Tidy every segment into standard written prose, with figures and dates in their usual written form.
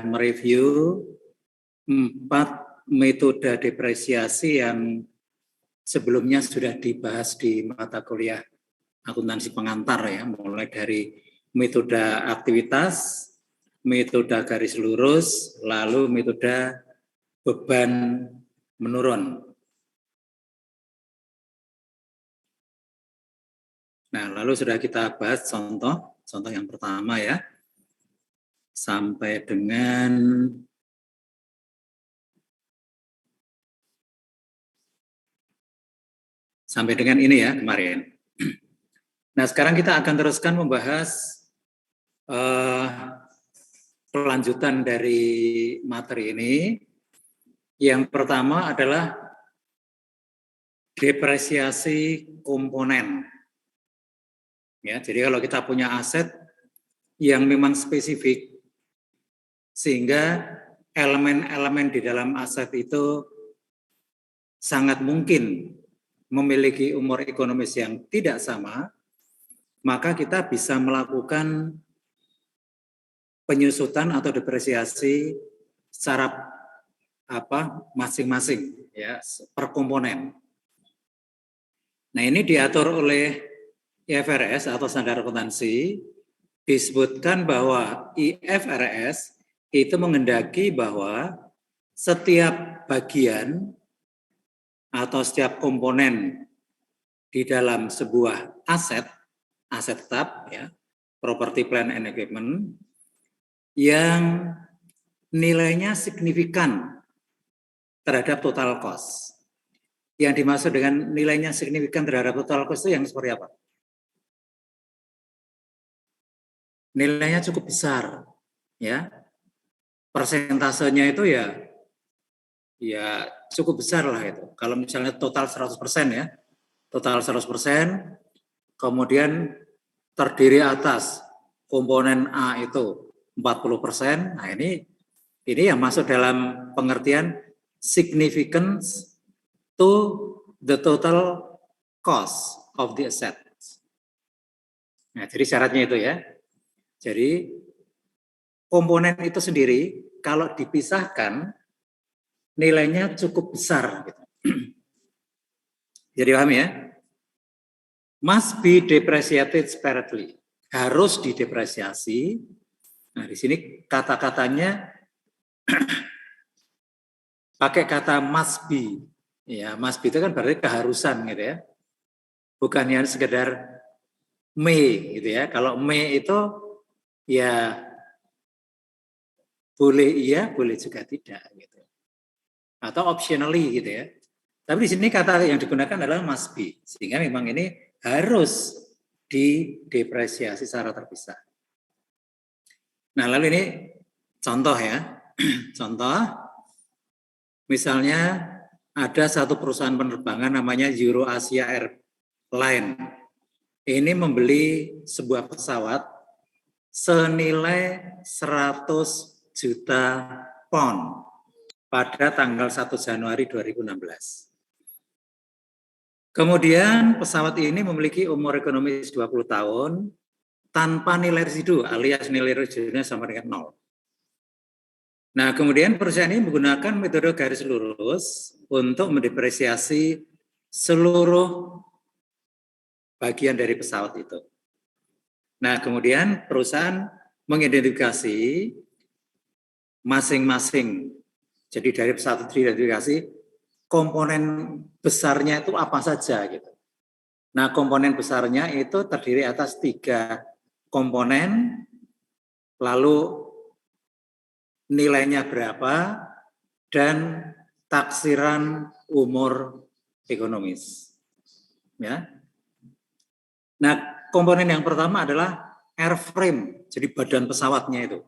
sudah mereview 4 metode depresiasi yang sebelumnya sudah dibahas di mata kuliah akuntansi pengantar ya, mulai dari metode aktivitas, metode garis lurus, lalu metode beban menurun. Nah, lalu sudah kita bahas contoh yang pertama ya, sampai dengan ini ya kemarin. Nah, sekarang kita akan teruskan membahas kelanjutan dari materi ini. Yang pertama adalah depresiasi komponen. Ya, jadi kalau kita punya aset yang memang spesifik, sehingga elemen-elemen di dalam aset itu sangat mungkin memiliki umur ekonomis yang tidak sama, maka kita bisa melakukan penyusutan atau depresiasi secara masing-masing ya, per komponen. Nah, ini diatur oleh IFRS atau standar akuntansi, disebutkan bahwa IFRS itu menghendaki bahwa setiap bagian atau setiap komponen di dalam sebuah aset tetap ya, property plant and equipment, yang nilainya signifikan terhadap total cost. Yang dimaksud dengan nilainya signifikan terhadap total cost itu yang seperti apa? Nilainya cukup besar, ya. Persentasenya itu ya cukup besar lah itu. Kalau misalnya total 100% ya, total 100%, kemudian terdiri atas komponen A itu 40%, nah ini yang masuk dalam pengertian significance to the total cost of the asset. Nah, jadi syaratnya itu ya. Jadi komponen itu sendiri kalau dipisahkan nilainya cukup besar. Gitu. Jadi paham ya? Must be depreciated separately. Harus didepresiasi. Nah, di sini kata-katanya pakai kata must be. Ya, must be itu kan berarti keharusan gitu ya. Bukan yang sekedar may gitu ya. Kalau may itu ya boleh iya, boleh juga tidak gitu. Atau optionally gitu ya. Tapi di sini kata yang digunakan adalah must be. Sehingga memang ini harus didepresiasi secara terpisah. Nah, lalu ini contoh ya. Contoh, misalnya ada satu perusahaan penerbangan namanya EuroAsia Airline. Ini membeli sebuah pesawat senilai 100 juta pound pada tanggal 1 Januari 2016. Kemudian pesawat ini memiliki umur ekonomis 20 tahun tanpa nilai residu alias nilai residunya sama dengan 0. Nah, kemudian perusahaan ini menggunakan metode garis lurus untuk mendepresiasi seluruh bagian dari pesawat itu. Nah, kemudian perusahaan mengidentifikasi masing-masing. Jadi dari pesawat itu diidentifikasi komponen besarnya itu apa saja gitu. Nah, komponen besarnya itu terdiri atas 3 komponen, lalu nilainya berapa, dan taksiran umur ekonomis. Ya. Nah, komponen yang pertama adalah airframe, jadi badan pesawatnya itu.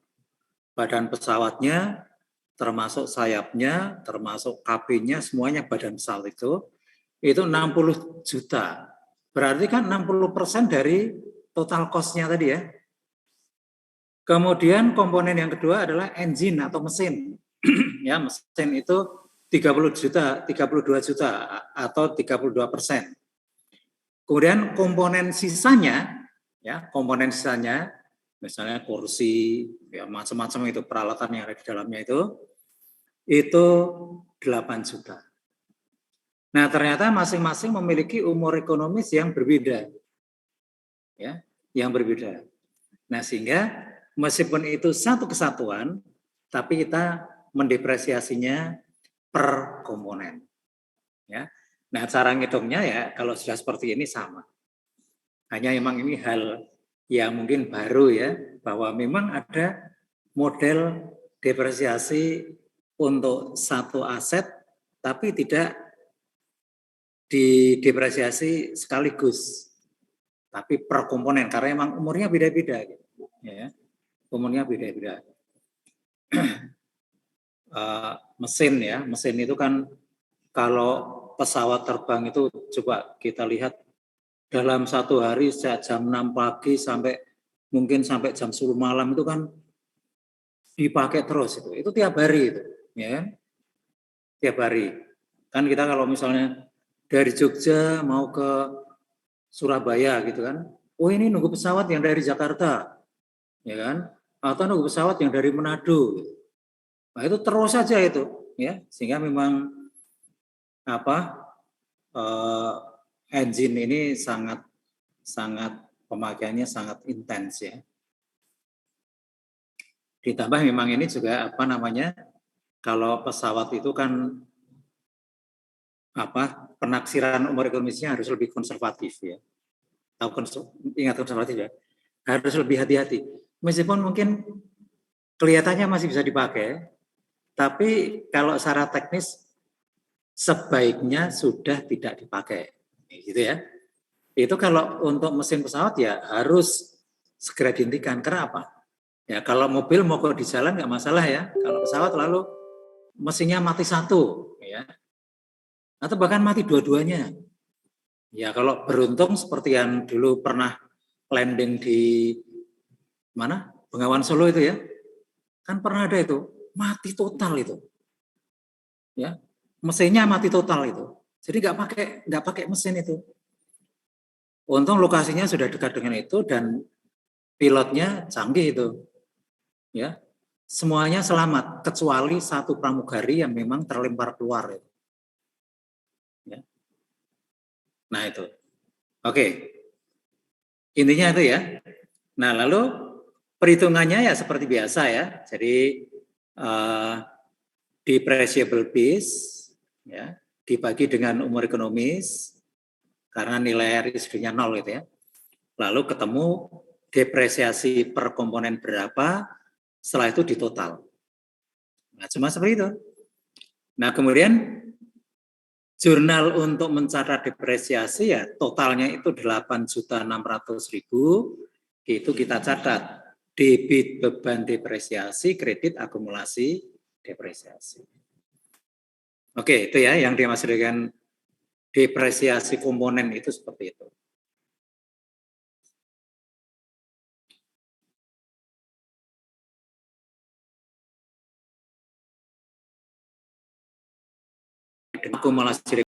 Badan pesawatnya termasuk sayapnya, termasuk kabinnya, semuanya badan pesawat itu 60 juta. Berarti kan 60% dari total cost-nya tadi ya. Kemudian komponen yang kedua adalah engine atau mesin. Ya, mesin itu 32 juta atau 32%. Kemudian komponen sisanya, ya, misalnya kursi, ya macam-macam itu peralatan yang ada di dalamnya itu 8 juta. Nah, ternyata masing-masing memiliki umur ekonomis yang berbeda. Ya, yang berbeda. Nah, sehingga meskipun itu satu kesatuan, tapi kita mendepresiasinya per komponen. Ya. Nah, cara ngitungnya ya kalau sudah seperti ini sama. Hanya memang ini hal yang mungkin baru ya, bahwa memang ada model depresiasi untuk satu aset, tapi tidak didepresiasi sekaligus, tapi per komponen karena memang umurnya beda-beda, ya, umurnya beda-beda. Mesin ya, mesin itu kan kalau pesawat terbang itu coba kita lihat dalam satu hari sejak jam 6 pagi sampai mungkin sampai jam 10 malam itu kan dipakai terus itu tiap hari itu, ya kan? Tiap hari. Kan kita kalau misalnya dari Jogja mau ke Surabaya gitu kan, oh ini nunggu pesawat yang dari Jakarta, ya kan? Atau nunggu pesawat yang dari Manado. Nah itu terus saja itu, ya sehingga memang apa engine ini sangat pemakaiannya sangat intens ya. Ditambah memang ini juga apa namanya, kalau pesawat itu kan penaksiran umur ekonomisnya harus lebih konservatif ya. Ingat konservatif ya. Harus lebih hati-hati. Meskipun mungkin kelihatannya masih bisa dipakai, tapi kalau secara teknis sebaiknya sudah tidak dipakai. Gitu ya. Itu kalau untuk mesin pesawat ya harus segera dihentikan. Kenapa? Ya kalau mobil mogok di jalan nggak masalah ya. Kalau pesawat lalu mesinnya mati satu, ya, atau bahkan mati dua-duanya. Ya kalau beruntung seperti yang dulu pernah landing di mana Bengawan Solo itu ya, kan pernah ada itu mati total itu, ya mesinnya mati total itu. Jadi nggak pakai mesin itu. Untung lokasinya sudah dekat dengan itu dan pilotnya canggih itu, ya. Semuanya selamat kecuali satu pramugari yang memang terlempar keluar itu. Ya. Nah itu, oke. Intinya itu ya. Nah lalu perhitungannya ya seperti biasa ya. Jadi depreciable piece ya dibagi dengan umur ekonomis karena nilai residunya 0 gitu ya. Lalu ketemu depresiasi per komponen berapa, setelah itu ditotal. Nah, cuma seperti itu. Nah, kemudian jurnal untuk mencatat depresiasi ya totalnya itu 8.600.000, itu kita catat debit beban depresiasi, kredit akumulasi depresiasi. Oke, itu ya yang dimaksud dengan depresiasi komponen itu seperti itu. Akumulasi